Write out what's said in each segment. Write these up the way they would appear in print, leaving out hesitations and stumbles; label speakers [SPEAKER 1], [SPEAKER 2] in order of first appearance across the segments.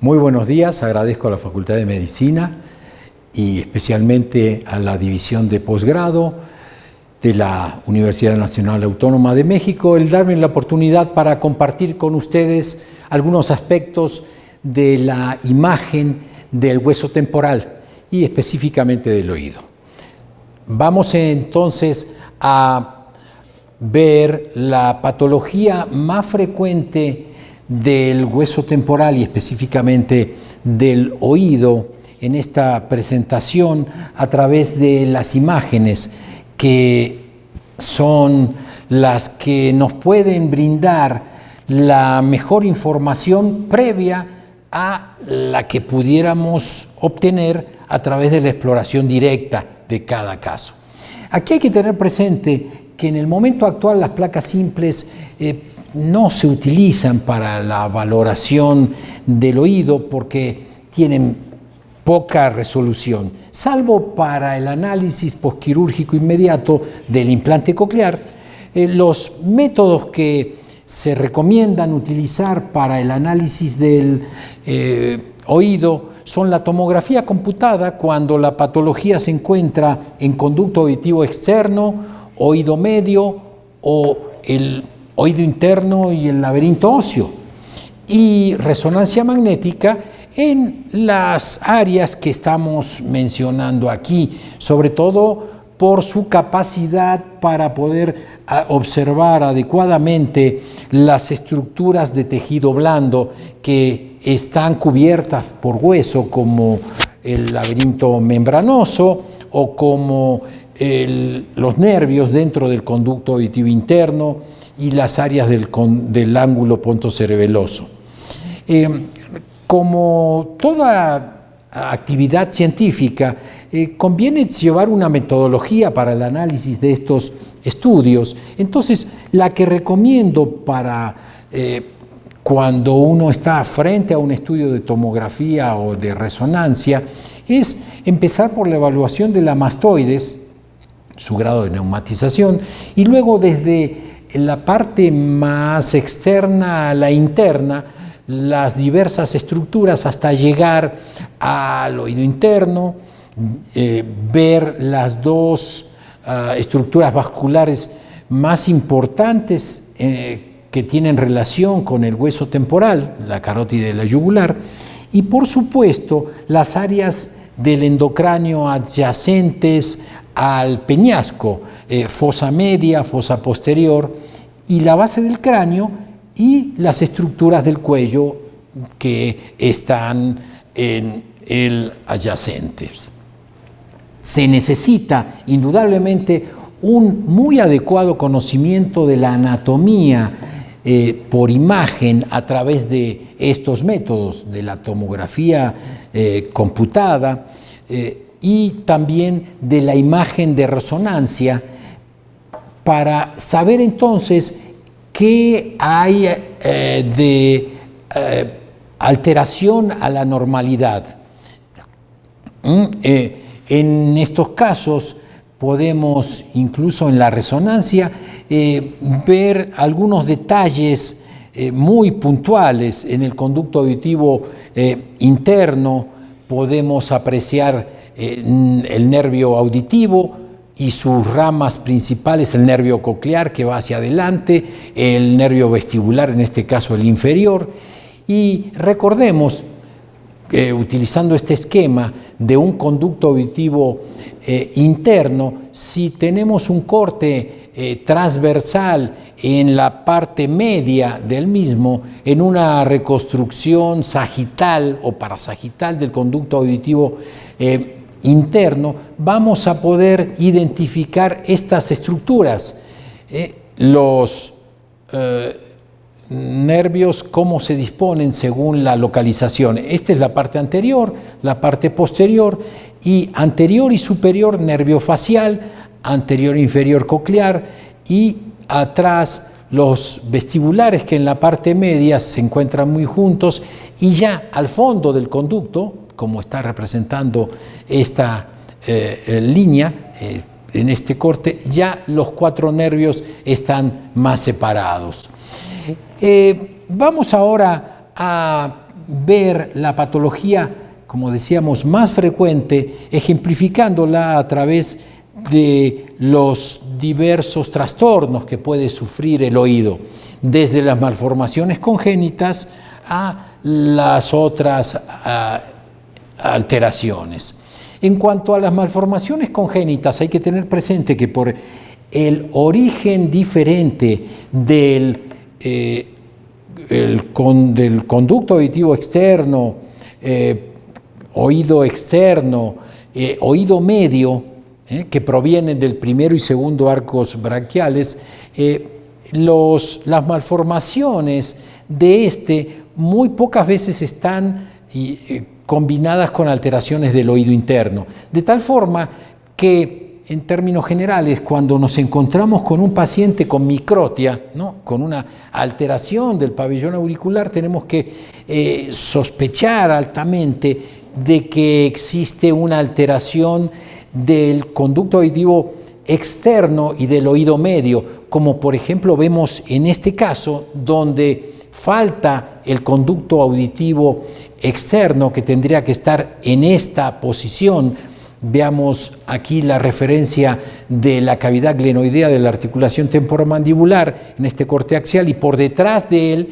[SPEAKER 1] Muy buenos días, agradezco a la Facultad de Medicina y especialmente a la División de Posgrado de la Universidad Nacional Autónoma de México el darme la oportunidad para compartir con ustedes algunos aspectos de la imagen del hueso temporal y específicamente del oído. Vamos entonces a ver la patología más frecuente del hueso temporal y específicamente del oído en esta presentación a través de las imágenes que son las que nos pueden brindar la mejor información previa a la que pudiéramos obtener a través de la exploración directa de cada caso. Aquí hay que tener presente que en el momento actual las placas simples no se utilizan para la valoración del oído porque tienen poca resolución, salvo para el análisis posquirúrgico inmediato del implante coclear. Los métodos que se recomiendan utilizar para el análisis del oído son la tomografía computada cuando la patología se encuentra en conducto auditivo externo, oído medio o el oído interno y el laberinto óseo, y resonancia magnética en las áreas que estamos mencionando aquí, sobre todo por su capacidad para poder observar adecuadamente las estructuras de tejido blando que están cubiertas por hueso, como el laberinto membranoso o como los nervios dentro del conducto auditivo interno y las áreas del ángulo pontocerebeloso. Como toda actividad científica, conviene llevar una metodología para el análisis de estos estudios. Entonces, la que recomiendo para cuando uno está frente a un estudio de tomografía o de resonancia es empezar por la evaluación de la mastoides, su grado de neumatización, y luego desde la parte más externa a la interna, las diversas estructuras hasta llegar al oído interno, ver las dos estructuras vasculares más importantes que tienen relación con el hueso temporal, la carótida y la yugular, y por supuesto las áreas del endocráneo adyacentes al peñasco, fosa media, fosa posterior, y la base del cráneo y las estructuras del cuello que están en el adyacentes. Se necesita indudablemente un muy adecuado conocimiento de la anatomía por imagen a través de estos métodos de la tomografía computada y también de la imagen de resonancia para saber entonces qué hay de alteración a la normalidad. En estos casos podemos, incluso en la resonancia, ver algunos detalles muy puntuales en el conducto auditivo interno. Podemos apreciar el nervio auditivo y sus ramas principales, el nervio coclear que va hacia adelante, el nervio vestibular, en este caso el inferior. Y recordemos, utilizando este esquema de un conducto auditivo interno, si tenemos un corte transversal en la parte media del mismo, en una reconstrucción sagital o parasagital del conducto auditivo interno, vamos a poder identificar estas estructuras, los nervios, cómo se disponen según la localización. Esta es la parte anterior, la parte posterior, y anterior y superior nervio facial, anterior e inferior coclear, y atrás los vestibulares que en la parte media se encuentran muy juntos, y ya al fondo del conducto, como está representando esta línea en este corte, ya los cuatro nervios están más separados. Vamos ahora a ver la patología, como decíamos, más frecuente, ejemplificándola a través de los diversos trastornos que puede sufrir el oído, desde las malformaciones congénitas a las otras alteraciones. En cuanto a las malformaciones congénitas, hay que tener presente que por el origen diferente del conducto auditivo externo, oído externo, oído medio, que provienen del primero y segundo arcos braquiales, las malformaciones de este muy pocas veces están combinadas con alteraciones del oído interno, de tal forma que en términos generales, cuando nos encontramos con un paciente con microtia, ¿no?, con una alteración del pabellón auricular, tenemos que sospechar altamente de que existe una alteración del conducto auditivo externo y del oído medio, como por ejemplo vemos en este caso, donde falta el conducto auditivo externo que tendría que estar en esta posición. Veamos aquí la referencia de la cavidad glenoidea de la articulación temporomandibular en este corte axial, y por detrás de él,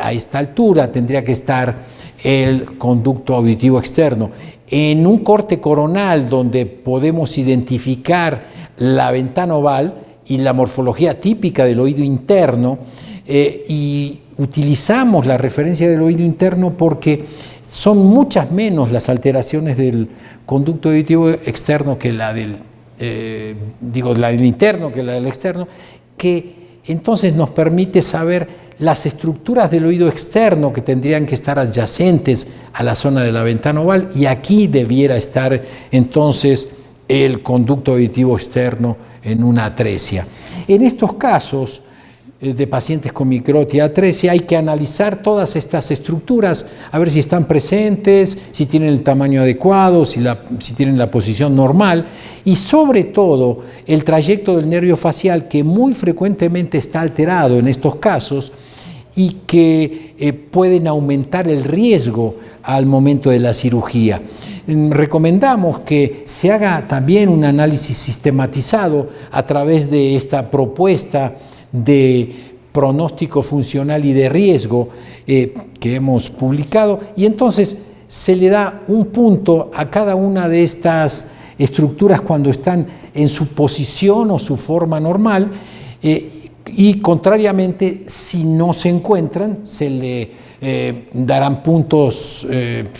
[SPEAKER 1] a esta altura, tendría que estar el conducto auditivo externo. En un corte coronal donde podemos identificar la ventana oval y la morfología típica del oído interno, y utilizamos la referencia del oído interno porque son muchas menos las alteraciones del conducto auditivo externo que la del, la del interno que la del externo, que entonces nos permite saber las estructuras del oído externo que tendrían que estar adyacentes a la zona de la ventana oval, y aquí debiera estar entonces el conducto auditivo externo en una atresia. En estos casos de pacientes con microtia atresia hay que analizar todas estas estructuras, a ver si están presentes, si tienen el tamaño adecuado, si tienen la posición normal, y sobre todo el trayecto del nervio facial, que muy frecuentemente está alterado en estos casos y que pueden aumentar el riesgo al momento de la cirugía. Recomendamos que se haga también un análisis sistematizado a través de esta propuesta de pronóstico funcional y de riesgo que hemos publicado, y entonces se le da un punto a cada una de estas estructuras cuando están en su posición o su forma normal, y contrariamente, si no se encuentran, se le darán puntos,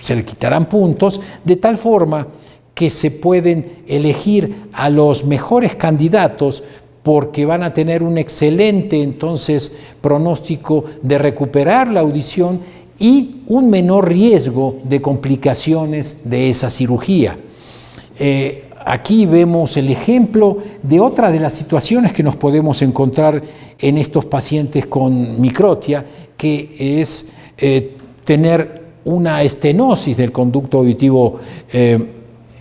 [SPEAKER 1] se le quitarán puntos, de tal forma que se pueden elegir a los mejores candidatos, porque van a tener un excelente entonces pronóstico de recuperar la audición y un menor riesgo de complicaciones de esa cirugía. Aquí vemos el ejemplo de otra de las situaciones que nos podemos encontrar en estos pacientes con microtia, que es tener una estenosis del conducto auditivo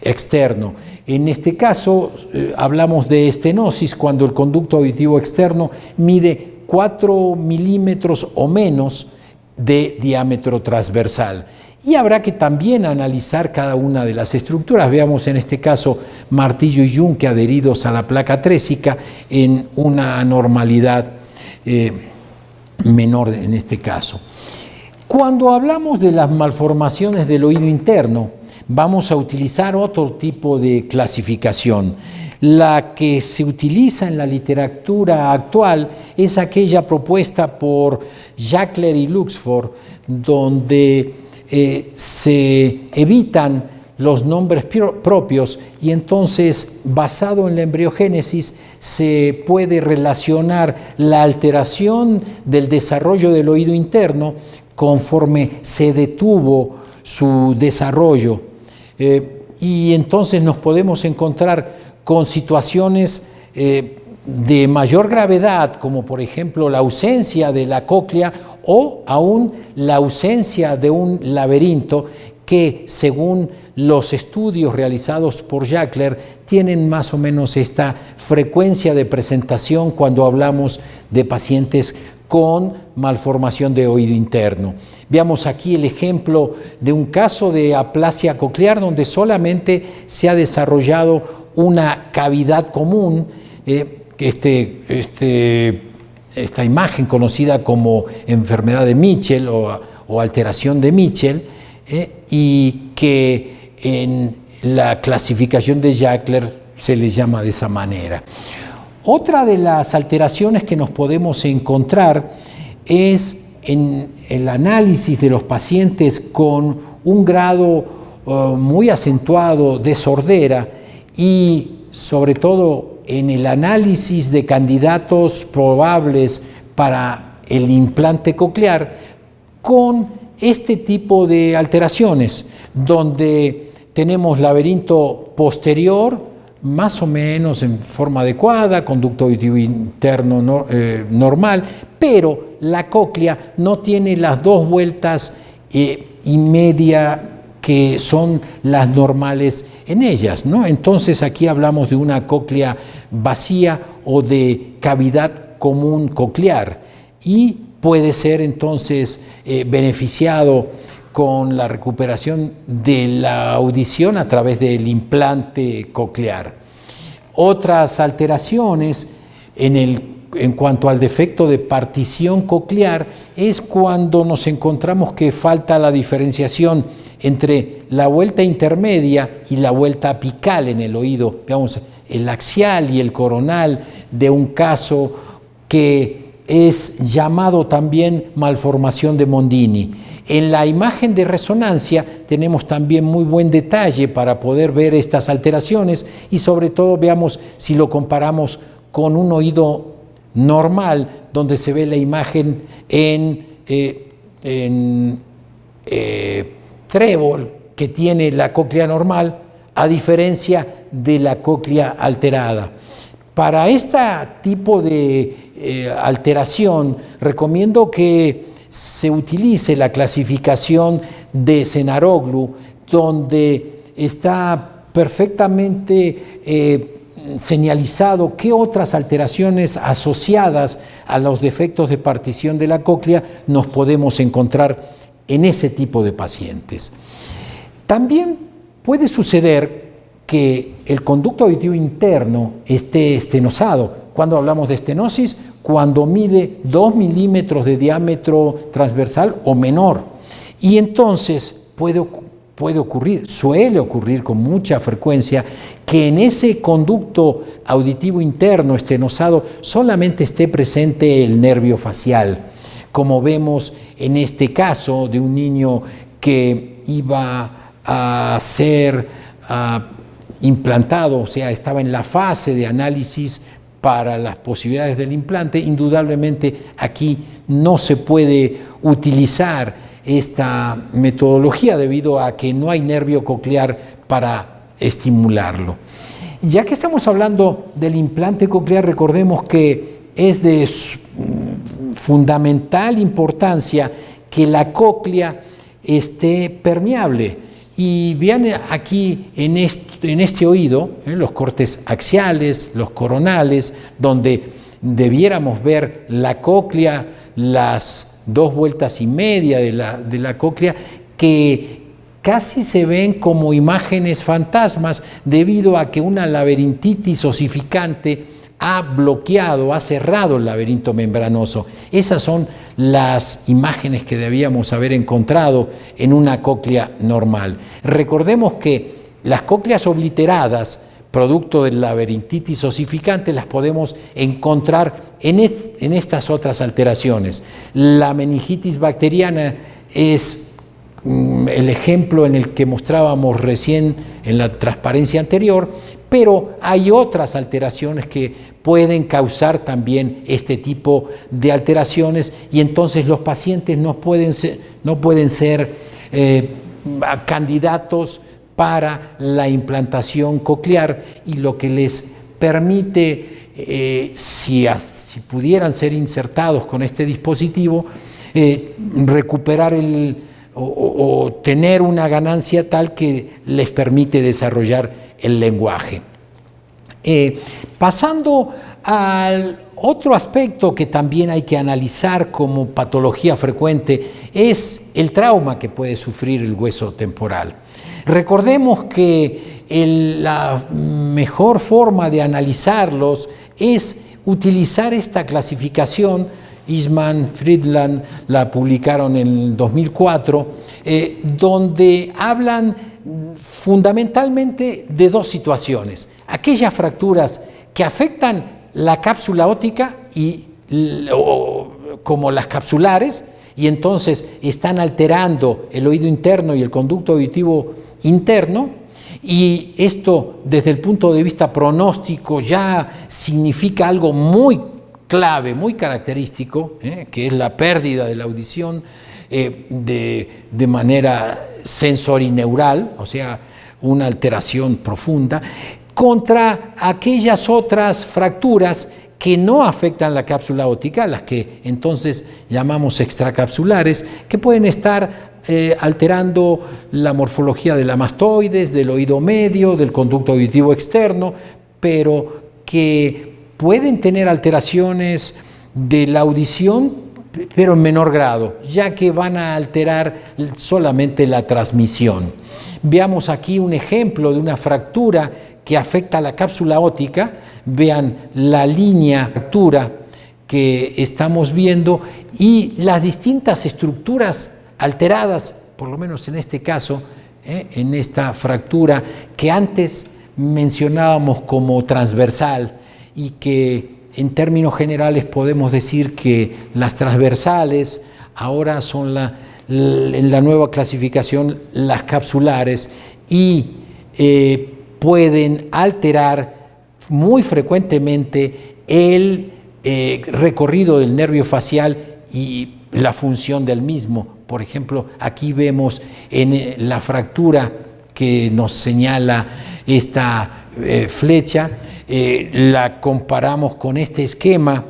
[SPEAKER 1] externo. En este caso hablamos de estenosis cuando el conducto auditivo externo mide 4 milímetros o menos de diámetro transversal. Y habrá que también analizar cada una de las estructuras. Veamos en este caso martillo y yunque adheridos a la placa trésica en una anormalidad menor en este caso. Cuando hablamos de las malformaciones del oído interno, vamos a utilizar otro tipo de clasificación. La que se utiliza en la literatura actual es aquella propuesta por Jackler y Luxford, donde se evitan los nombres propios, y entonces, basado en la embriogénesis, se puede relacionar la alteración del desarrollo del oído interno conforme se detuvo su desarrollo. Y entonces nos podemos encontrar con situaciones de mayor gravedad, como por ejemplo la ausencia de la cóclea o aún la ausencia de un laberinto, que según los estudios realizados por Jackler tienen más o menos esta frecuencia de presentación cuando hablamos de pacientes con malformación de oído interno. Veamos aquí el ejemplo de un caso de aplasia coclear donde solamente se ha desarrollado una cavidad común, esta imagen conocida como enfermedad de Mitchell o alteración de Mitchell, y que en la clasificación de Jacquler se le llama de esa manera. Otra de las alteraciones que nos podemos encontrar es en el análisis de los pacientes con un grado muy acentuado de sordera y sobre todo en el análisis de candidatos probables para el implante coclear con este tipo de alteraciones, donde tenemos laberinto posterior, más o menos en forma adecuada, conducto auditivo interno normal, pero la cóclea no tiene las 2 vueltas y media que son las normales en ellas, ¿no? Entonces aquí hablamos de una cóclea vacía o de cavidad común coclear y puede ser entonces beneficiado con la recuperación de la audición a través del implante coclear. Otras alteraciones en cuanto al defecto de partición coclear es cuando nos encontramos que falta la diferenciación entre la vuelta intermedia y la vuelta apical en el oído, digamos, el axial y el coronal de un caso que es llamado también malformación de Mondini. En la imagen de resonancia tenemos también muy buen detalle para poder ver estas alteraciones y sobre todo veamos si lo comparamos con un oído normal donde se ve la imagen en trébol que tiene la cóclea normal a diferencia de la cóclea alterada. Para este tipo de alteración recomiendo que se utilice la clasificación de Cenaroglu, donde está perfectamente señalizado qué otras alteraciones asociadas a los defectos de partición de la cóclea nos podemos encontrar en ese tipo de pacientes. También puede suceder que el conducto auditivo interno esté estenosado. Cuando hablamos de estenosis, cuando mide 2 milímetros de diámetro transversal o menor. Y entonces puede ocurrir, suele ocurrir con mucha frecuencia, que en ese conducto auditivo interno estenosado solamente esté presente el nervio facial, como vemos en este caso de un niño que iba a ser implantado, o sea, estaba en la fase de análisis para las posibilidades del implante. Indudablemente aquí no se puede utilizar esta metodología debido a que no hay nervio coclear para estimularlo. Ya que estamos hablando del implante coclear, recordemos que es de fundamental importancia que la cóclea esté permeable. Y vean aquí en este oído, los cortes axiales, los coronales, donde debiéramos ver la cóclea, las 2 vueltas y media de la cóclea, que casi se ven como imágenes fantasmas debido a que una laberintitis osificante ha bloqueado, ha cerrado el laberinto membranoso. Esas son las imágenes que debíamos haber encontrado en una cóclea normal. Recordemos que las cócleas obliteradas, producto del laberintitis osificante, las podemos encontrar en estas otras alteraciones. La meningitis bacteriana es el ejemplo en el que mostrábamos recién en la transparencia anterior, pero hay otras alteraciones que pueden causar también este tipo de alteraciones y entonces los pacientes no pueden ser candidatos para la implantación coclear y lo que les permite, si pudieran ser insertados con este dispositivo, recuperar o tener una ganancia tal que les permite desarrollar el lenguaje. Pasando al otro aspecto que también hay que analizar como patología frecuente es el trauma que puede sufrir el hueso temporal. Recordemos que la mejor forma de analizarlos es utilizar esta clasificación. Eastman, Friedland la publicaron en el 2004, donde hablan fundamentalmente de dos situaciones: aquellas fracturas que afectan la cápsula óptica como las capsulares, y entonces están alterando el oído interno y el conducto auditivo interno, y esto desde el punto de vista pronóstico ya significa algo muy clave, muy característico, que es la pérdida de la audición de manera sensorineural, o sea, una alteración profunda, contra aquellas otras fracturas que no afectan la cápsula óptica, las que entonces llamamos extracapsulares, que pueden estar alterando la morfología de la mastoides, del oído medio, del conducto auditivo externo, pero que pueden tener alteraciones de la audición, pero en menor grado, ya que van a alterar solamente la transmisión. Veamos aquí un ejemplo de una fractura que afecta a la cápsula óptica. Vean la línea de fractura que estamos viendo y las distintas estructuras alteradas, por lo menos en este caso, en esta fractura que antes mencionábamos como transversal, y que en términos generales podemos decir que las transversales ahora son en la nueva clasificación las capsulares, y pueden alterar muy frecuentemente el recorrido del nervio facial y la función del mismo. Por ejemplo, aquí vemos en la fractura que nos señala esta flecha, la comparamos con este esquema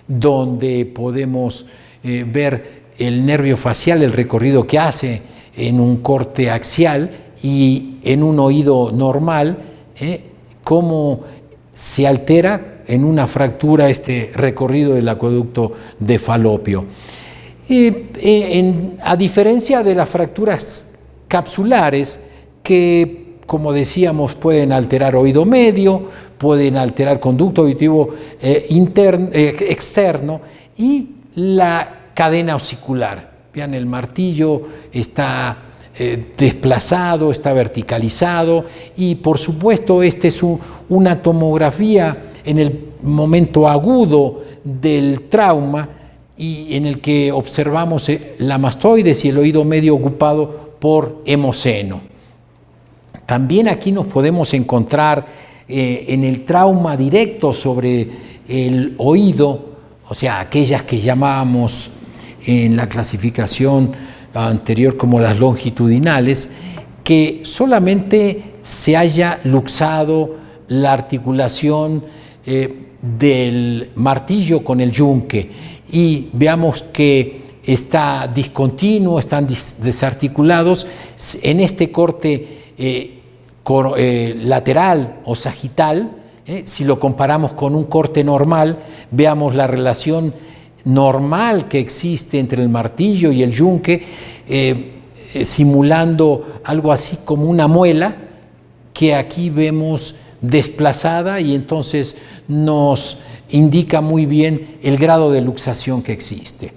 [SPEAKER 1] donde podemos ver el nervio facial, el recorrido que hace en un corte axial y en un oído normal, cómo se altera en una fractura este recorrido del acueducto de Falopio. A diferencia de las fracturas capsulares, que como decíamos pueden alterar oído medio, pueden alterar conducto auditivo externo y la cadena osicular. Vean, el martillo está desplazado, está verticalizado, y por supuesto esta es una tomografía en el momento agudo del trauma, y en el que observamos la mastoides y el oído medio ocupado por hemoseno. También aquí nos podemos encontrar en el trauma directo sobre el oído, o sea, aquellas que llamábamos en la clasificación anterior como las longitudinales, que solamente se haya luxado la articulación del martillo con el yunque, y veamos que está discontinuo, están desarticulados en este corte lateral o sagital. Si lo comparamos con un corte normal, veamos la relación normal que existe entre el martillo y el yunque, simulando algo así como una muela que aquí vemos desplazada, y entonces nos indica muy bien el grado de luxación que existe.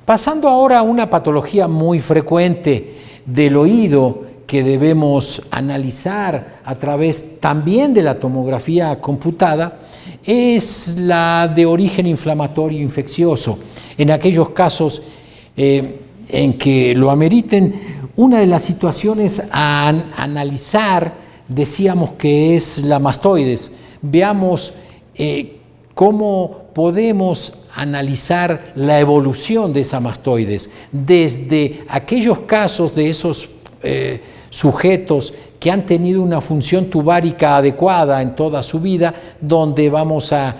[SPEAKER 1] Pasando ahora a una patología muy frecuente del oído que debemos analizar a través también de la tomografía computada, es la de origen inflamatorio infeccioso. En aquellos casos en que lo ameriten, una de las situaciones a analizar, decíamos que es la mastoides. Veamos cómo podemos analizar la evolución de esa mastoides, desde aquellos casos de esos sujetos que han tenido una función tubárica adecuada en toda su vida, donde vamos a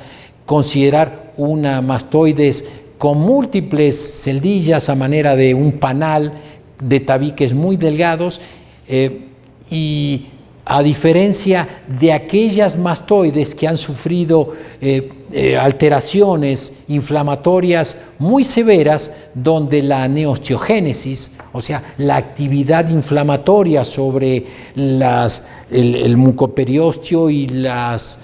[SPEAKER 1] considerar una mastoides con múltiples celdillas a manera de un panal de tabiques muy delgados, y a diferencia de aquellas mastoides que han sufrido alteraciones inflamatorias muy severas, donde la neosteogénesis, o sea, la actividad inflamatoria sobre el mucoperiósteo y las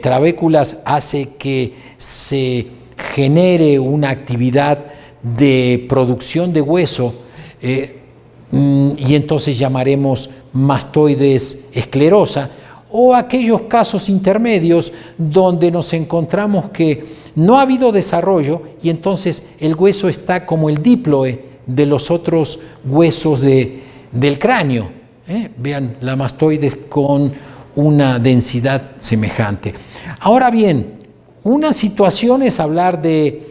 [SPEAKER 1] trabéculas hace que se genere una actividad de producción de hueso, y entonces llamaremos mastoides esclerosa, o aquellos casos intermedios donde nos encontramos que no ha habido desarrollo y entonces el hueso está como el díploe de los otros huesos del cráneo. Vean, la mastoides con una densidad semejante. Ahora bien, una situación es hablar de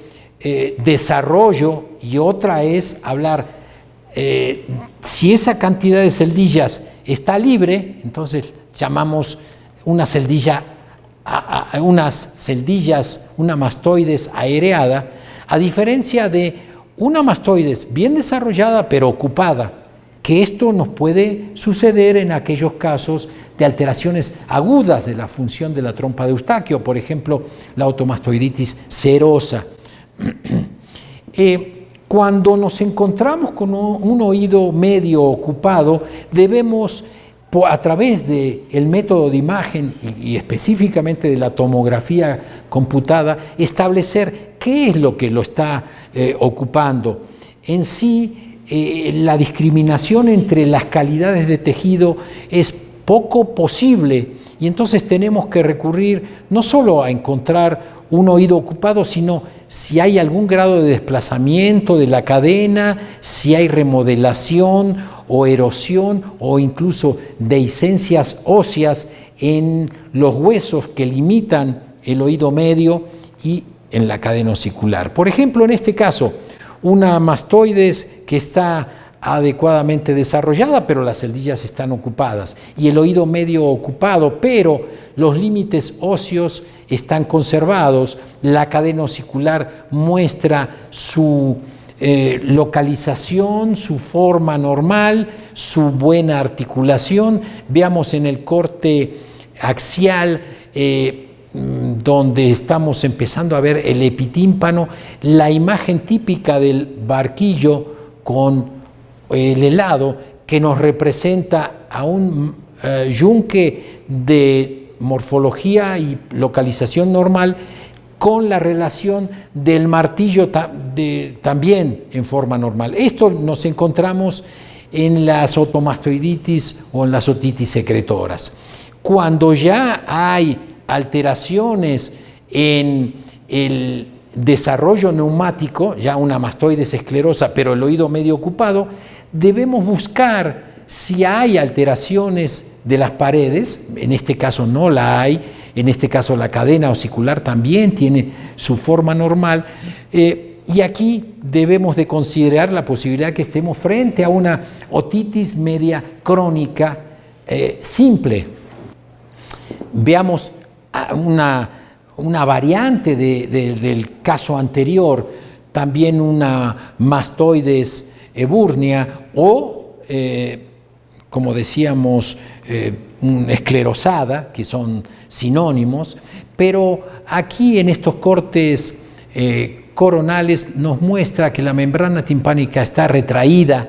[SPEAKER 1] desarrollo y otra es hablar si esa cantidad de celdillas está libre, entonces llamamos una mastoides aereada, a diferencia de una mastoides bien desarrollada pero ocupada, que esto nos puede suceder en aquellos casos de alteraciones agudas de la función de la trompa de Eustaquio, por ejemplo, la otomastoiditis serosa. Cuando nos encontramos con un oído medio ocupado, debemos, a través del método de imagen y específicamente de la tomografía computada, establecer qué es lo que lo está ocupando. En sí, la discriminación entre las calidades de tejido es poco posible y entonces tenemos que recurrir no solo a encontrar un oído ocupado, sino si hay algún grado de desplazamiento de la cadena, si hay remodelación o erosión o incluso dehiscencias óseas en los huesos que limitan el oído medio y en la cadena osicular. Por ejemplo, en este caso, una mastoides que está adecuadamente desarrollada, pero las celdillas están ocupadas, y el oído medio ocupado, pero los límites óseos están conservados, la cadena osicular muestra su localización, su forma normal, su buena articulación. Veamos en el corte axial, donde estamos empezando a ver el epitímpano, la imagen típica del barquillo con el helado, que nos representa a un yunque de morfología y localización normal, con la relación del martillo también en forma normal. Esto nos encontramos en las otomastoiditis o en las otitis secretoras. Cuando ya hay alteraciones en el desarrollo neumático, ya una mastoides esclerosa, pero el oído medio ocupado, debemos buscar si hay alteraciones de las paredes. En este caso no la hay, en este caso la cadena osicular también tiene su forma normal, y aquí debemos de considerar la posibilidad que estemos frente a una otitis media crónica simple. Veamos una variante del caso anterior, también una mastoides ebúrnea o, como decíamos, esclerosada, que son sinónimos, pero aquí en estos cortes coronales nos muestra que la membrana timpánica está retraída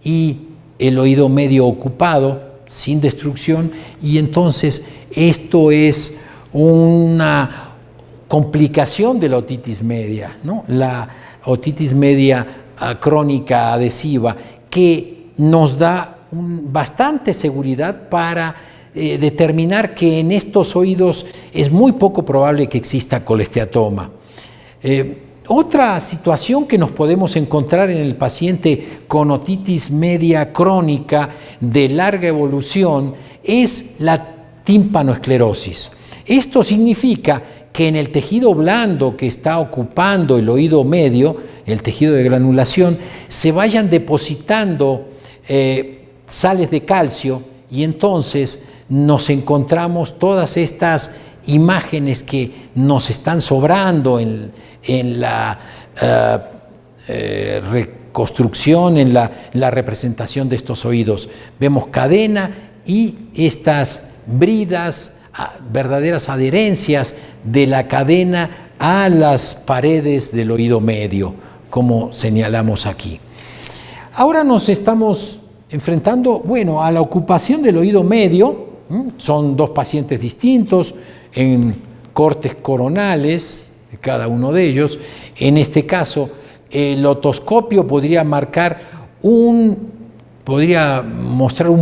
[SPEAKER 1] y el oído medio ocupado, sin destrucción, y entonces esto es una complicación de la otitis media, ¿no? La otitis media crónica adhesiva, que nos da bastante seguridad para determinar que en estos oídos es muy poco probable que exista colesteatoma. Otra situación que nos podemos encontrar en el paciente con otitis media crónica de larga evolución es la tímpanoesclerosis. Esto significa que en el tejido blando que está ocupando el oído medio, el tejido de granulación, se vayan depositando sales de calcio, y entonces nos encontramos todas estas imágenes que nos están sobrando en la reconstrucción, en la representación de estos oídos. Vemos cadena y estas bridas, verdaderas adherencias de la cadena a las paredes del oído medio, como señalamos aquí. Ahora nos estamos enfrentando, bueno, a la ocupación del oído medio. Son dos pacientes distintos en cortes coronales, cada uno de ellos. En este caso, el otoscopio podría mostrar un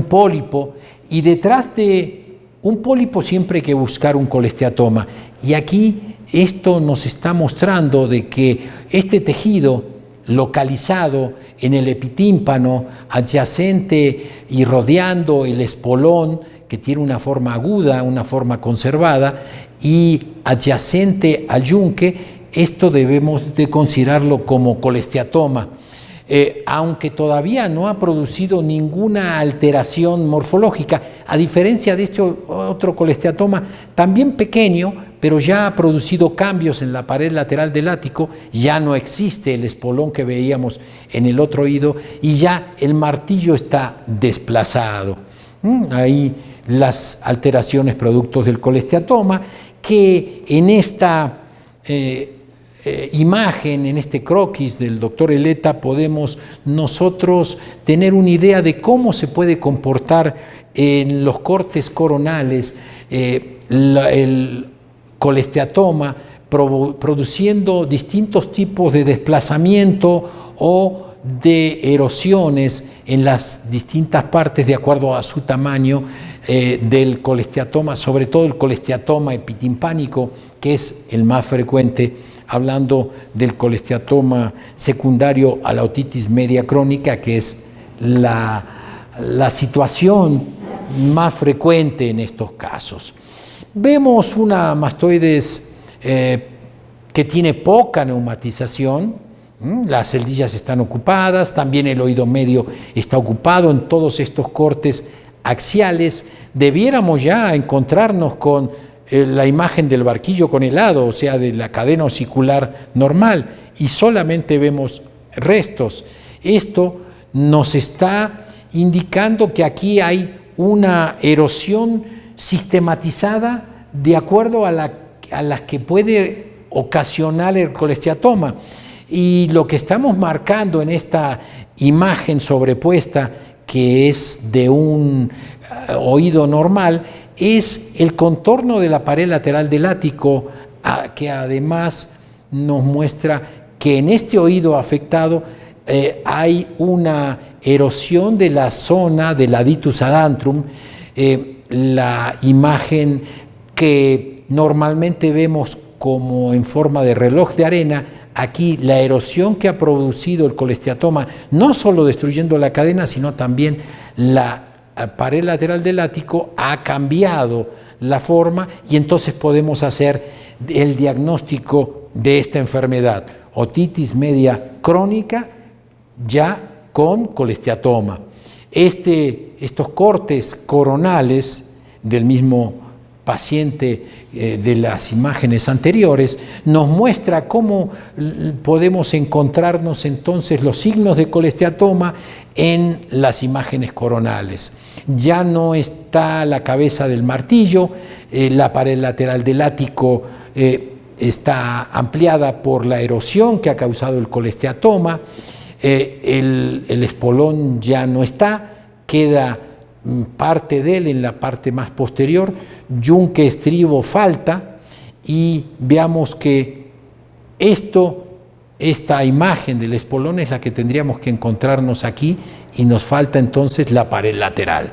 [SPEAKER 1] pólipo, y detrás de un pólipo siempre hay que buscar un colesteatoma. Y aquí esto nos está mostrando de que este tejido localizado en el epitímpano, adyacente y rodeando el espolón, que tiene una forma aguda, una forma conservada, y adyacente al yunque, esto debemos de considerarlo como colesteatoma, aunque todavía no ha producido ninguna alteración morfológica, a diferencia de este otro colesteatoma, también pequeño, pero ya ha producido cambios en la pared lateral del ático. Ya no existe el espolón que veíamos en el otro oído y ya el martillo está desplazado. Ahí las alteraciones productos del colesteatoma, que en esta imagen, en este croquis del doctor Eleta, podemos nosotros tener una idea de cómo se puede comportar en los cortes coronales el colesteatoma, produciendo distintos tipos de desplazamiento o de erosiones en las distintas partes de acuerdo a su tamaño del colesteatoma, sobre todo el colesteatoma epitimpánico, que es el más frecuente, hablando del colesteatoma secundario a la otitis media crónica, que es la situación más frecuente en estos casos. Vemos una mastoides que tiene poca neumatización, las celdillas están ocupadas, también el oído medio está ocupado en todos estos cortes axiales. Debiéramos ya encontrarnos con la imagen del barquillo con helado, o sea, de la cadena osicular normal, y solamente vemos restos. Esto nos está indicando que aquí hay una erosión sistematizada de acuerdo a las que puede ocasionar el colesteatoma. Y lo que estamos marcando en esta imagen sobrepuesta, que es de un oído normal, es el contorno de la pared lateral del ático, que además nos muestra que en este oído afectado hay una erosión de la zona del aditus adantrum. La imagen que normalmente vemos como en forma de reloj de arena, aquí la erosión que ha producido el colesteatoma, no solo destruyendo la cadena, sino también la pared lateral del ático, ha cambiado la forma, y entonces podemos hacer el diagnóstico de esta enfermedad, otitis media crónica, ya con colesteatoma. Estos cortes coronales del mismo paciente de las imágenes anteriores nos muestra cómo podemos encontrarnos entonces los signos de colesteatoma en las imágenes coronales. Ya no está la cabeza del martillo, la pared lateral del ático está ampliada por la erosión que ha causado el colesteatoma, el espolón ya no está, queda parte de él en la parte más posterior, yunque estribo falta, y veamos que esta imagen del espolón es la que tendríamos que encontrarnos aquí, y nos falta entonces la pared lateral.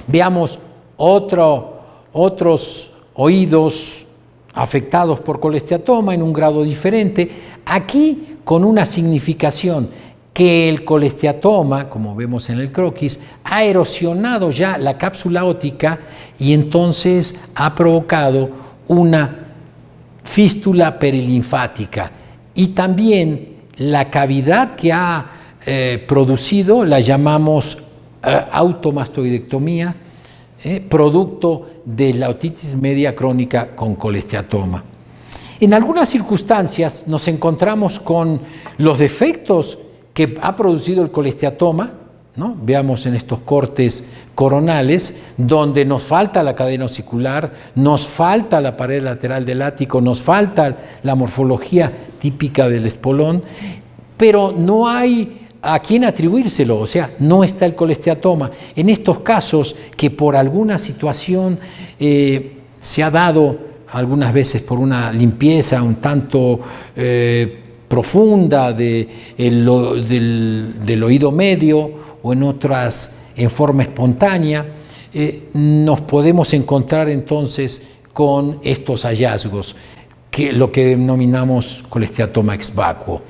[SPEAKER 1] Veamos otros oídos afectados por colesteatoma en un grado diferente, aquí con una significación que el colesteatoma, como vemos en el croquis, ha erosionado ya la cápsula óptica y entonces ha provocado una fístula perilinfática, y también la cavidad que ha producido la llamamos automastoidectomía, producto de la otitis media crónica con colesteatoma. En algunas circunstancias nos encontramos con los defectos que ha producido el colesteatoma, ¿no? Veamos en estos cortes coronales, donde nos falta la cadena osicular, nos falta la pared lateral del ático, nos falta la morfología típica del espolón, pero no hay a quién atribuírselo, o sea, no está el colesteatoma. En estos casos que por alguna situación se ha dado algunas veces por una limpieza un tanto profunda del oído medio o en otras en forma espontánea, nos podemos encontrar entonces con estos hallazgos, lo que denominamos colesteatoma ex vacuo.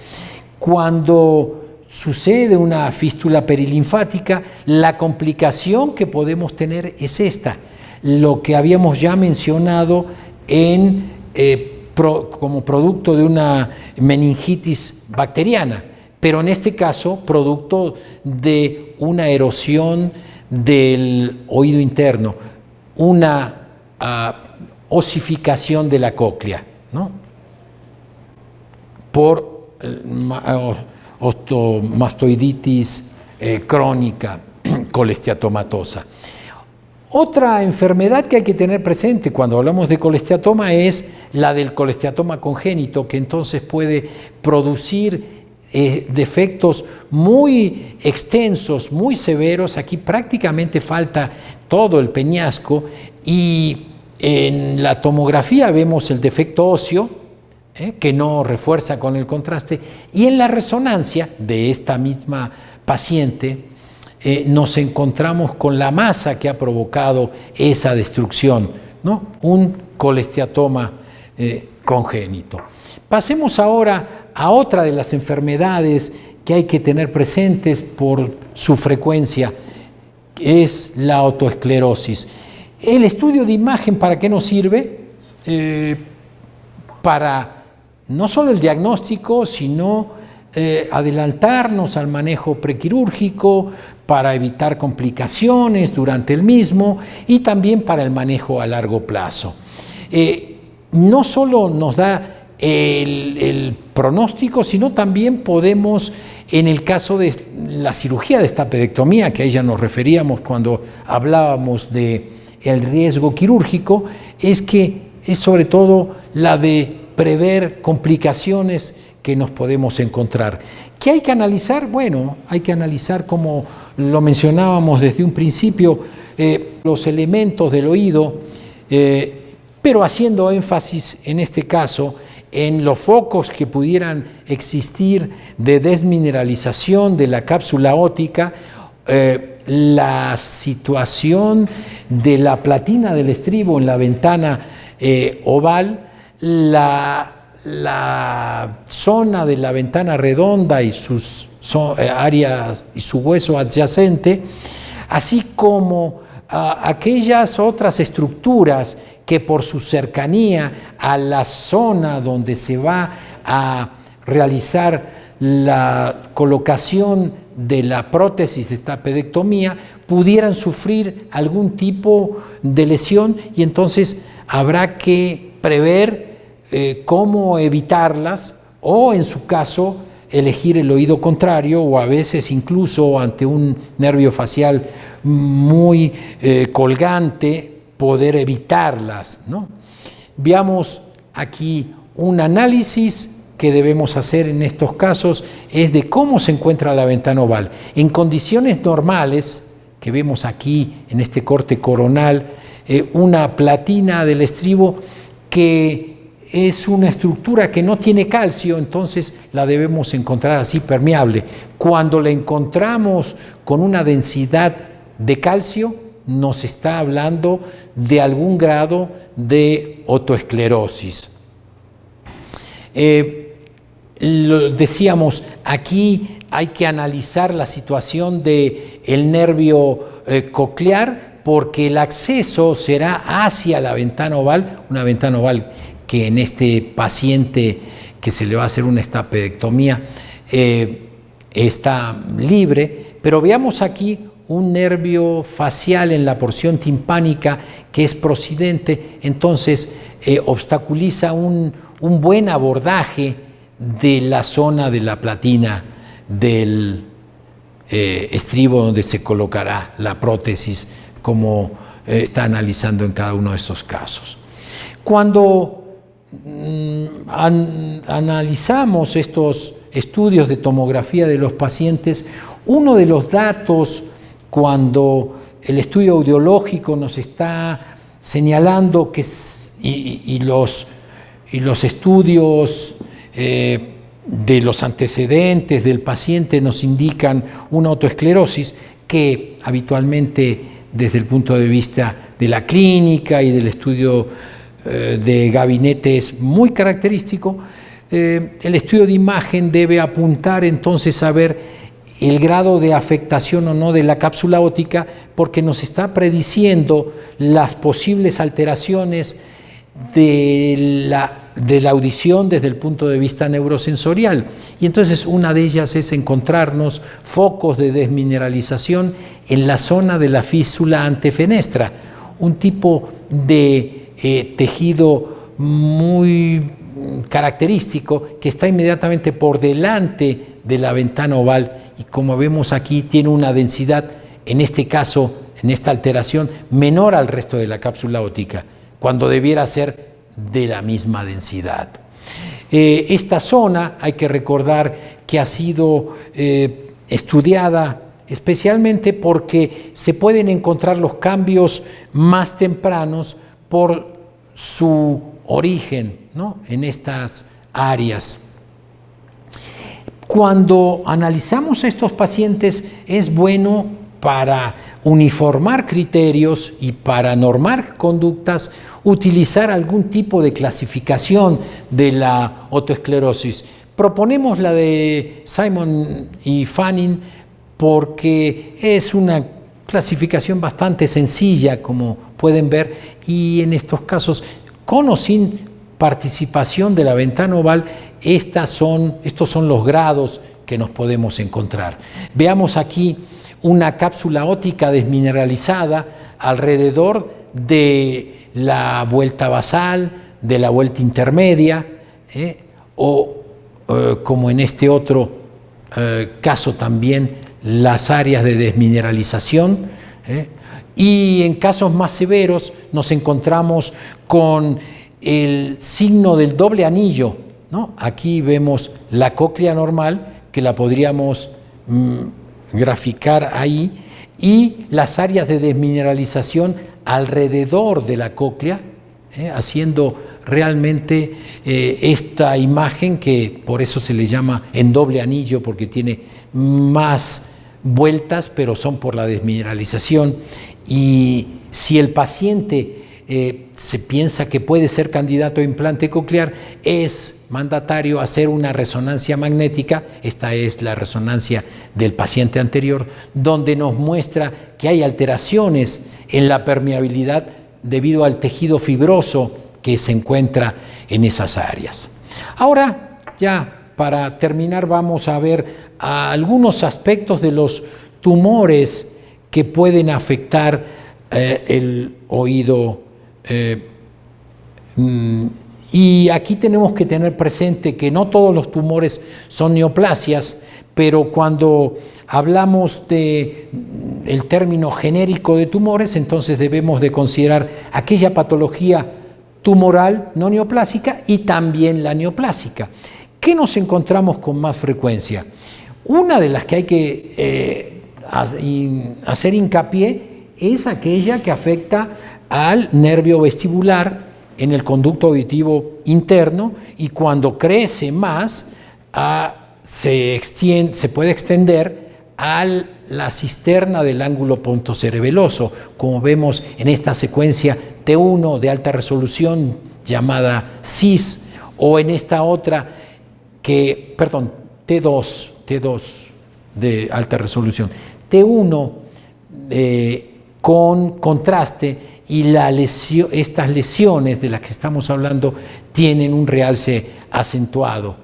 [SPEAKER 1] Cuando sucede una fístula perilinfática, la complicación que podemos tener es esta, lo que habíamos ya mencionado como producto de una meningitis bacteriana, pero en este caso producto de una erosión del oído interno, una osificación de la cóclea, ¿no? Por ostomastoiditis crónica colesteatomatosa. Otra enfermedad que hay que tener presente cuando hablamos de colesteatoma es la del colesteatoma congénito, que entonces puede producir defectos muy extensos, muy severos. Aquí prácticamente falta todo el peñasco y en la tomografía vemos el defecto óseo, que no refuerza con el contraste, y en la resonancia de esta misma paciente nos encontramos con la masa que ha provocado esa destrucción, ¿no? Un colesteatoma congénito. Pasemos ahora a otra de las enfermedades que hay que tener presentes por su frecuencia, que es la otoesclerosis. El estudio de imagen, ¿para qué nos sirve? Para no solo el diagnóstico, sino adelantarnos al manejo prequirúrgico, para evitar complicaciones durante el mismo y también para el manejo a largo plazo. No solo nos da el pronóstico, sino también podemos, en el caso de la cirugía de estapedectomía, que a ella nos referíamos cuando hablábamos del riesgo quirúrgico, es sobre todo la de prever complicaciones que nos podemos encontrar. ¿Qué hay que analizar? Bueno, hay que analizar, como lo mencionábamos desde un principio, los elementos del oído, pero haciendo énfasis en este caso en los focos que pudieran existir de desmineralización de la cápsula óptica, la situación de la platina del estribo en la ventana oval, la zona de la ventana redonda y sus áreas y su hueso adyacente, así como aquellas otras estructuras que por su cercanía a la zona donde se va a realizar la colocación de la prótesis de estapedectomía pudieran sufrir algún tipo de lesión, y entonces habrá que prever cómo evitarlas, o en su caso elegir el oído contrario, o a veces incluso ante un nervio facial muy colgante poder evitarlas, ¿no? Veamos aquí un análisis que debemos hacer en estos casos, es de cómo se encuentra la ventana oval. En condiciones normales, que vemos aquí en este corte coronal, una platina del estribo que es una estructura que no tiene calcio, entonces la debemos encontrar así permeable. Cuando la encontramos con una densidad de calcio, nos está hablando de algún grado de otoesclerosis. Decíamos, aquí hay que analizar la situación del nervio coclear, porque el acceso será hacia la ventana oval, una ventana oval que en este paciente que se le va a hacer una estapedectomía está libre, pero veamos aquí un nervio facial en la porción timpánica que es procidente, entonces obstaculiza un buen abordaje de la zona de la platina del estribo donde se colocará la prótesis, como está analizando en cada uno de estos casos. Cuando analizamos estos estudios de tomografía de los pacientes, uno de los datos cuando el estudio audiológico nos está señalando que y los estudios de los antecedentes del paciente nos indican una autoesclerosis que habitualmente desde el punto de vista de la clínica y del estudio de gabinete es muy característico. El estudio de imagen debe apuntar entonces a ver el grado de afectación o no de la cápsula óptica, porque nos está prediciendo las posibles alteraciones de la audición desde el punto de vista neurosensorial. Y entonces una de ellas es encontrarnos focos de desmineralización en la zona de la fístula antefenestra, un tipo de tejido muy característico que está inmediatamente por delante de la ventana oval y, como vemos aquí, tiene una densidad, en este caso, en esta alteración, menor al resto de la cápsula óptica, cuando debiera ser de la misma densidad. Esta zona hay que recordar que ha sido estudiada especialmente porque se pueden encontrar los cambios más tempranos por su origen, ¿no?, en estas áreas. Cuando analizamos a estos pacientes es bueno para uniformar criterios y para normar conductas, utilizar algún tipo de clasificación de la otoesclerosis. Proponemos la de Simon y Fanning porque es una clasificación bastante sencilla, como pueden ver, y en estos casos, con o sin participación de la ventana oval, estos son los grados que nos podemos encontrar. Veamos aquí una cápsula óptica desmineralizada alrededor de la vuelta basal, de la vuelta intermedia, como en este otro caso también las áreas de desmineralización, y en casos más severos nos encontramos con el signo del doble anillo, ¿no? Aquí vemos la cóclea normal, que la podríamos graficar ahí, y las áreas de desmineralización alrededor de la cóclea, haciendo realmente esta imagen, que por eso se le llama en doble anillo, porque tiene más vueltas, pero son por la desmineralización. Y si el paciente se piensa que puede ser candidato a implante coclear, es mandatario hacer una resonancia magnética. Esta es la resonancia del paciente anterior, donde nos muestra que hay alteraciones en la permeabilidad debido al tejido fibroso que se encuentra en esas áreas. Ahora, ya para terminar, vamos a ver algunos aspectos de los tumores que pueden afectar el oído. Y aquí tenemos que tener presente que no todos los tumores son neoplasias, pero cuando hablamos del término genérico de tumores, entonces debemos de considerar aquella patología tumoral no neoplásica y también la neoplásica. ¿Qué nos encontramos con más frecuencia? Una de las que hay que hacer hincapié es aquella que afecta al nervio vestibular en el conducto auditivo interno, y cuando crece más se puede extender a la cisterna del ángulo pontocerebeloso, como vemos en esta secuencia T1 de alta resolución llamada CIS, o en esta otra T2 de alta resolución, T1 con contraste, y estas lesiones de las que estamos hablando tienen un realce acentuado.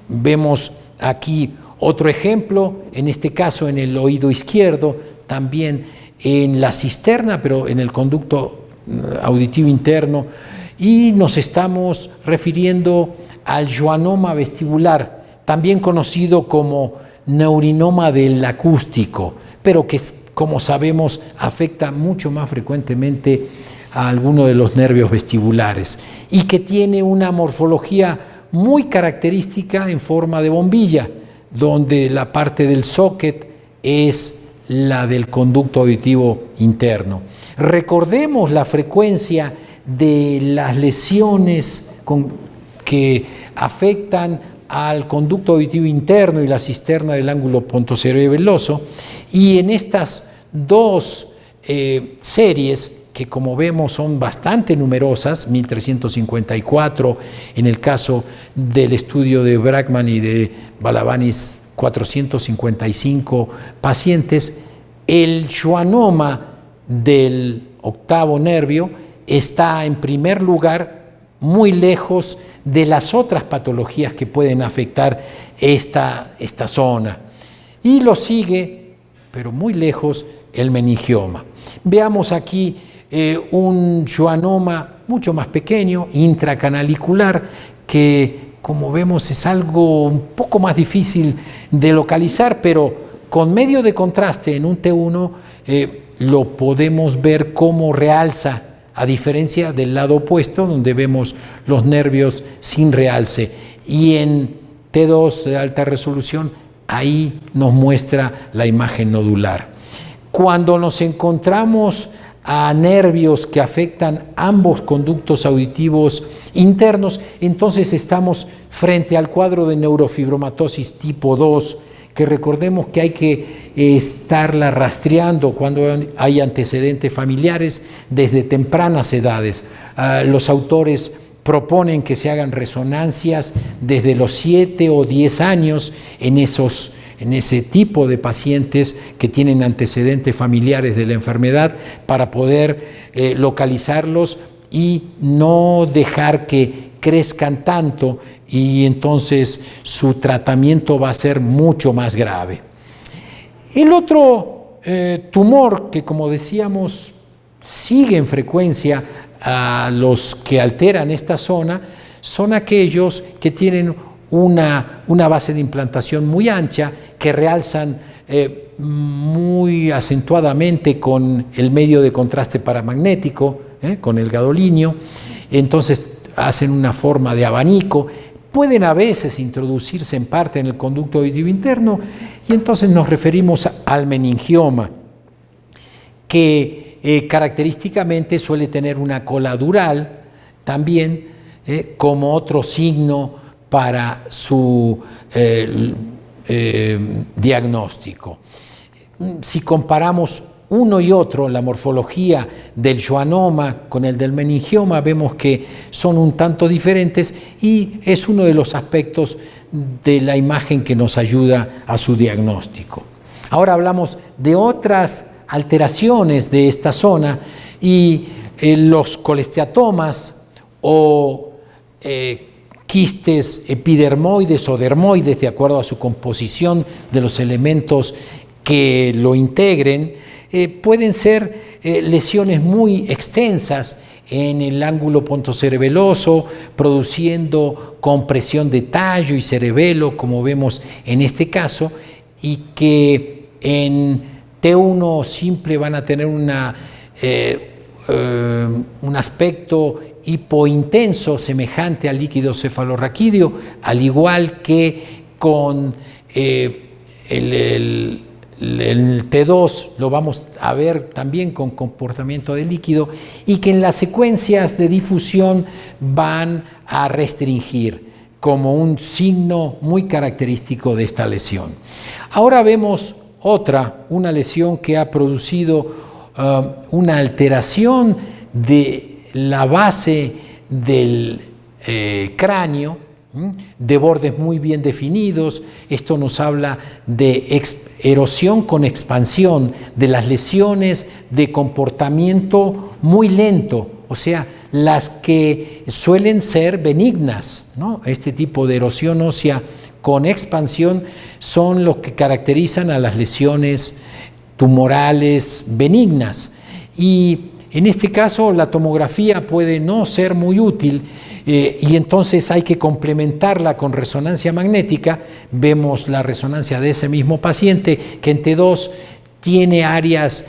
[SPEAKER 1] Vemos aquí otro ejemplo, en este caso en el oído izquierdo, también en la cisterna, pero en el conducto auditivo interno, y nos estamos refiriendo al schwannoma vestibular, también conocido como neurinoma del acústico, pero que, como sabemos, afecta mucho más frecuentemente a alguno de los nervios vestibulares y que tiene una morfología muy característica en forma de bombilla, donde la parte del socket es la del conducto auditivo interno. Recordemos la frecuencia de las lesiones que afectan al conducto auditivo interno y la cisterna del ángulo pontocerebelloso, y en estas dos series, que como vemos son bastante numerosas, 1354 en el caso del estudio de Brackman y de Balavanis, 455 pacientes, el schwannoma del octavo nervio está en primer lugar muy lejos de las otras patologías que pueden afectar esta zona. Y lo sigue, pero muy lejos, el meningioma. Veamos aquí un schwannoma mucho más pequeño, intracanalicular, que como vemos es algo un poco más difícil de localizar, pero con medio de contraste en un T1 lo podemos ver cómo realza, a diferencia del lado opuesto, donde vemos los nervios sin realce. Y en T2 de alta resolución, ahí nos muestra la imagen nodular. Cuando nos encontramos a nervios que afectan ambos conductos auditivos internos, entonces estamos frente al cuadro de neurofibromatosis tipo 2, que recordemos que hay que estarla rastreando cuando hay antecedentes familiares desde tempranas edades. Los autores proponen que se hagan resonancias desde los 7 o 10 años en ese tipo de pacientes que tienen antecedentes familiares de la enfermedad, para poder localizarlos y no dejar que crezcan tanto, y entonces su tratamiento va a ser mucho más grave. El otro tumor que, como decíamos, sigue en frecuencia a los que alteran esta zona, son aquellos que tienen una base de implantación muy ancha, que realzan muy acentuadamente con el medio de contraste paramagnético, con el gadolinio. Entonces hacen una forma de abanico, pueden a veces introducirse en parte en el conducto auditivo interno, y entonces nos referimos al meningioma, que característicamente suele tener una cola dural también, como otro signo para su diagnóstico. Si comparamos uno y otro, la morfología del schwannoma con el del meningioma, vemos que son un tanto diferentes, y es uno de los aspectos de la imagen que nos ayuda a su diagnóstico. Ahora hablamos de otras alteraciones de esta zona, y los colesteatomas o quistes epidermoides o dermoides, de acuerdo a su composición de los elementos que lo integren, pueden ser lesiones muy extensas en el ángulo pontocerebelloso, produciendo compresión de tallo y cerebelo, como vemos en este caso, y que en T1 simple van a tener un aspecto hipointenso semejante al líquido cefalorraquídeo, al igual que con el T2 lo vamos a ver también con comportamiento de líquido, y que en las secuencias de difusión van a restringir como un signo muy característico de esta lesión. Ahora vemos una lesión que ha producido una alteración de la base del cráneo, de bordes muy bien definidos. Esto nos habla de erosión con expansión, de las lesiones de comportamiento muy lento, o sea, las que suelen ser benignas, ¿no? Este tipo de erosión ósea con expansión son los que caracterizan a las lesiones tumorales benignas, y En este caso, la tomografía puede no ser muy útil y entonces hay que complementarla con resonancia magnética. Vemos la resonancia de ese mismo paciente que en T2 tiene áreas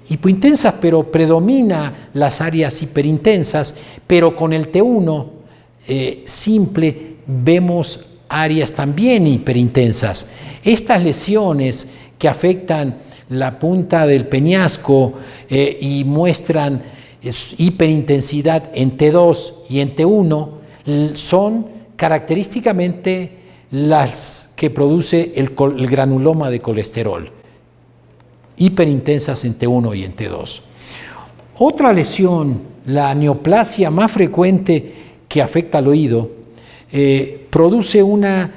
[SPEAKER 1] hipointensas, pero predomina las áreas hiperintensas, pero con el T1 simple vemos áreas también hiperintensas. Estas lesiones que afectan la punta del peñasco y muestran hiperintensidad en T2 y en T1 son característicamente las que produce el granuloma de colesterol, hiperintensas en T1 y en T2. Otra lesión, la neoplasia más frecuente que afecta al oído, produce una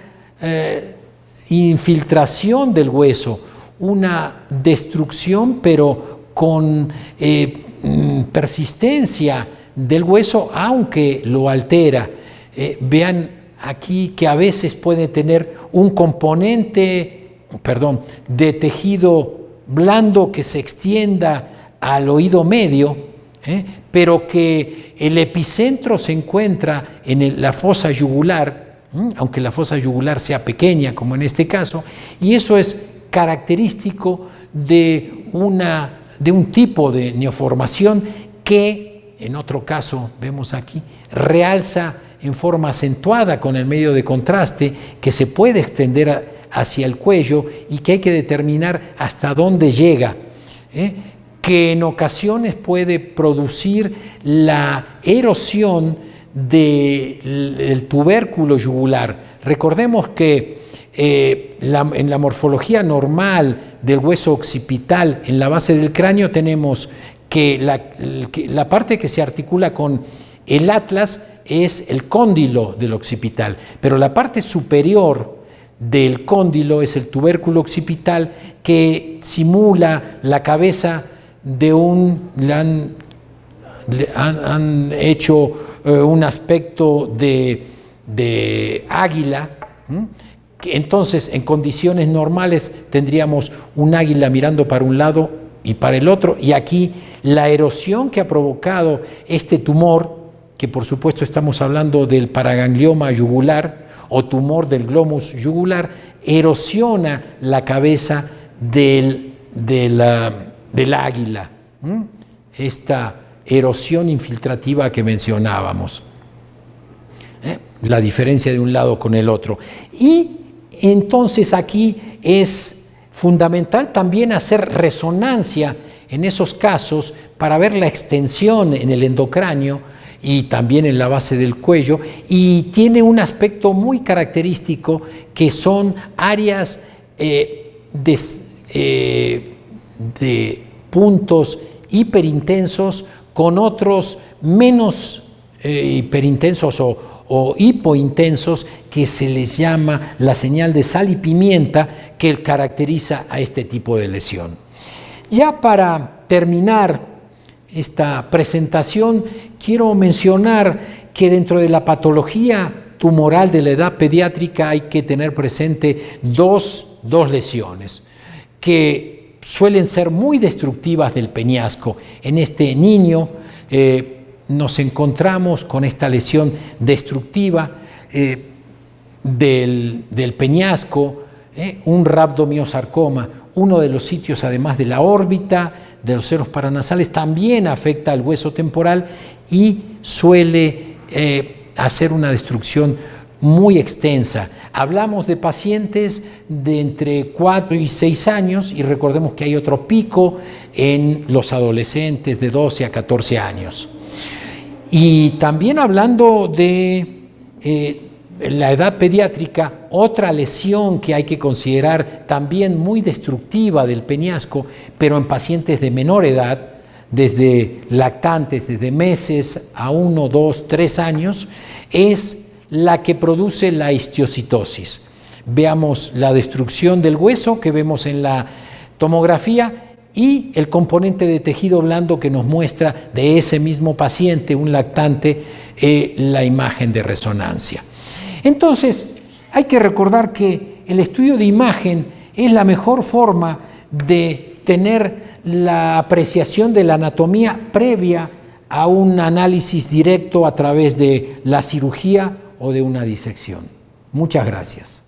[SPEAKER 1] infiltración del hueso, una destrucción, pero con persistencia del hueso, aunque lo altera. Vean aquí que a veces puede tener un componente, de tejido blando que se extienda al oído medio, pero que el epicentro se encuentra en la fosa yugular, aunque la fosa yugular sea pequeña, como en este caso, y eso es característico de un tipo de neoformación que, en otro caso, vemos aquí, realza en forma acentuada con el medio de contraste, que se puede extender hacia el cuello y que hay que determinar hasta dónde llega, que en ocasiones puede producir la erosión del tubérculo yugular. Recordemos que en la morfología normal del hueso occipital, en la base del cráneo, tenemos que la parte que se articula con el atlas es el cóndilo del occipital, pero la parte superior del cóndilo es el tubérculo occipital, que simula la cabeza de han hecho un aspecto de águila. Entonces, en condiciones normales tendríamos un águila mirando para un lado y para el otro, y aquí la erosión que ha provocado este tumor, que por supuesto estamos hablando del paraganglioma yugular o tumor del glomus yugular, erosiona la cabeza del águila, esta erosión infiltrativa que mencionábamos, la diferencia de un lado con el otro. Y entonces aquí es fundamental también hacer resonancia en esos casos para ver la extensión en el endocráneo y también en la base del cuello, y tiene un aspecto muy característico que son áreas de puntos hiperintensos con otros menos hiperintensos o hipointensos, que se les llama la señal de sal y pimienta, que caracteriza a este tipo de lesión. Ya para terminar esta presentación, quiero mencionar que dentro de la patología tumoral de la edad pediátrica hay que tener presente dos lesiones que suelen ser muy destructivas del peñasco. En este niño nos encontramos con esta lesión destructiva del peñasco, un rhabdomiosarcoma. Uno de los sitios, además de la órbita de los senos paranasales, también afecta al hueso temporal y suele hacer una destrucción muy extensa. Hablamos de pacientes de entre 4 y 6 años, y recordemos que hay otro pico en los adolescentes de 12 a 14 años. Y también hablando de la edad pediátrica, otra lesión que hay que considerar también muy destructiva del peñasco, pero en pacientes de menor edad, desde lactantes, desde meses a 1, 2, 3 años, es la que produce la histiocitosis. Veamos la destrucción del hueso que vemos en la tomografía y el componente de tejido blando que nos muestra de ese mismo paciente, un lactante, la imagen de resonancia. Entonces, hay que recordar que el estudio de imagen es la mejor forma de tener la apreciación de la anatomía previa a un análisis directo a través de la cirugía o de una disección. Muchas gracias.